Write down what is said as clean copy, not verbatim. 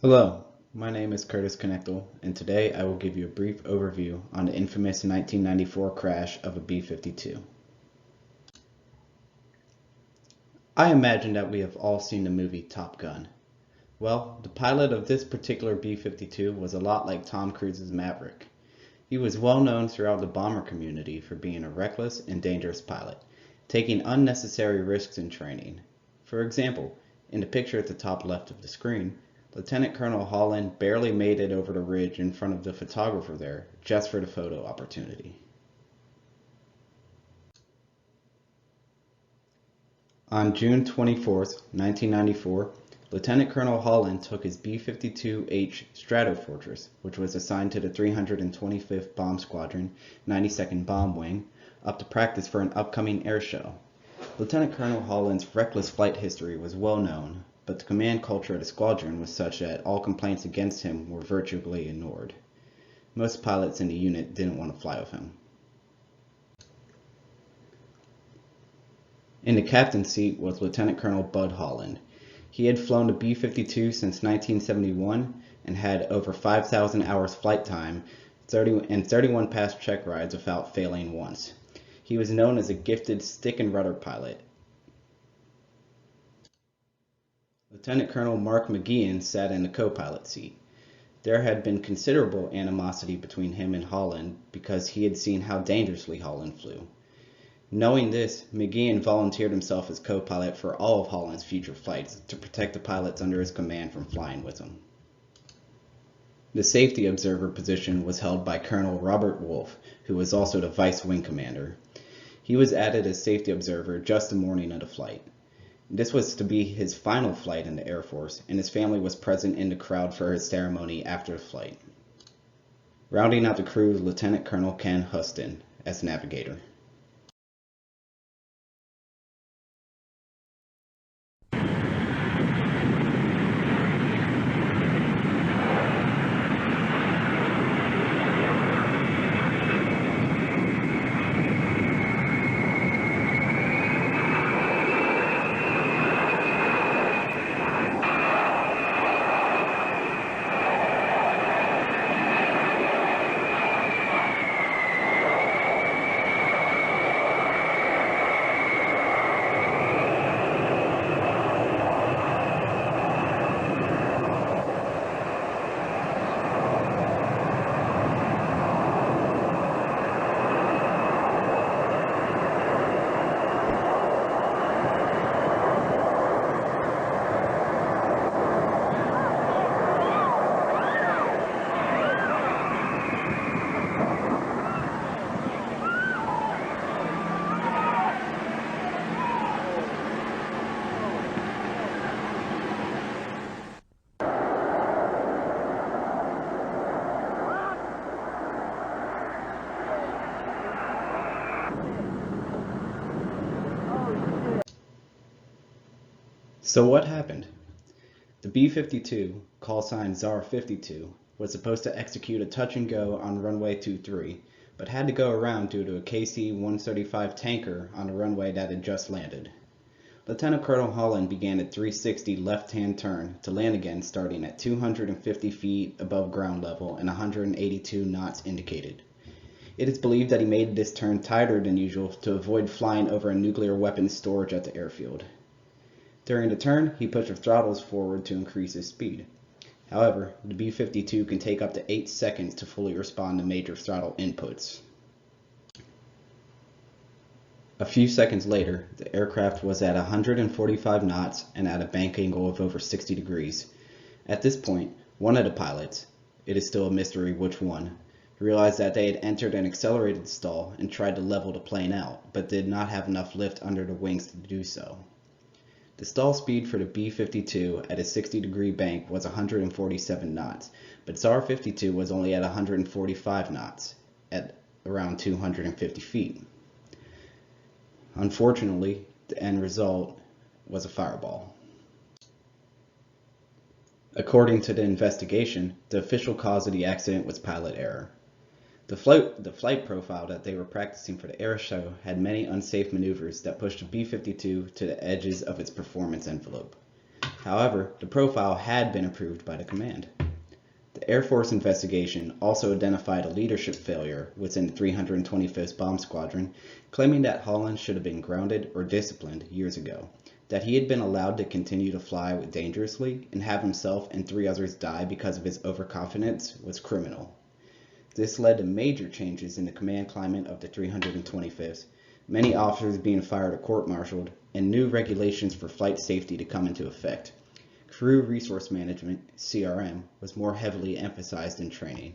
Hello, my name is Curtis Connectal, and today I will give you a brief overview on the infamous 1994 crash of a B-52. I imagine that we have all seen the movie Top Gun. Well, the pilot of this particular B-52 was a lot like Tom Cruise's Maverick. He was well known throughout the bomber community for being a reckless and dangerous pilot, taking unnecessary risks in training. For example, in the picture at the top left of the screen, Lieutenant Colonel Holland barely made it over the ridge in front of the photographer there, just for the photo opportunity. On June 24, 1994, Lieutenant Colonel Holland took his B-52H Stratofortress, which was assigned to the 325th Bomb Squadron, 92nd Bomb Wing, up to practice for an upcoming air show. Lieutenant Colonel Holland's reckless flight history was well known, but the command culture of the squadron was such that all complaints against him were virtually ignored. Most pilots in the unit didn't want to fly with him. In the captain's seat was Lieutenant Colonel Bud Holland. He had flown the B-52 since 1971 and had over 5,000 hours flight time and 31 past check rides without failing once. He was known as a gifted stick and rudder pilot. Lieutenant Colonel Mark McGeehan sat in the co-pilot seat. There had been considerable animosity between him and Holland because he had seen how dangerously Holland flew. Knowing this, McGeehan volunteered himself as co-pilot for all of Holland's future flights to protect the pilots under his command from flying with him. The safety observer position was held by Colonel Robert Wolfe, who was also the vice wing commander. He was added as safety observer just the morning of the flight. This was to be his final flight in the Air Force, and his family was present in the crowd for his ceremony after the flight. Rounding out the crew was Lieutenant Colonel Ken Huston as navigator. So what happened? The B-52, call sign Czar 52, was supposed to execute a touch and go on runway 23, but had to go around due to a KC-135 tanker on the runway that had just landed. Lieutenant Colonel Holland began a 360 left-hand turn to land again starting at 250 feet above ground level and 182 knots indicated. It is believed that he made this turn tighter than usual to avoid flying over a nuclear weapons storage at the airfield. During the turn, he pushed the throttles forward to increase his speed. However, the B-52 can take up to 8 seconds to fully respond to major throttle inputs. A few seconds later, the aircraft was at 145 knots and at a bank angle of over 60 degrees. At this point, one of the pilots, it is still a mystery which one, realized that they had entered an accelerated stall and tried to level the plane out, but did not have enough lift under the wings to do so. The stall speed for the B-52 at a 60-degree bank was 147 knots, but Czar 52 was only at 145 knots, at around 250 feet. Unfortunately, the end result was a fireball. According to the investigation, the official cause of the accident was pilot error. The flight profile that they were practicing for the air show had many unsafe maneuvers that pushed the B-52 to the edges of its performance envelope. However, the profile had been approved by the command. The Air Force investigation also identified a leadership failure within the 325th Bomb Squadron, claiming that Holland should have been grounded or disciplined years ago, that he had been allowed to continue to fly dangerously and have himself and 3 others die because of his overconfidence was criminal. This led to major changes in the command climate of the 325th, many officers being fired or court-martialed, and new regulations for flight safety to come into effect. Crew resource management, CRM, was more heavily emphasized in training.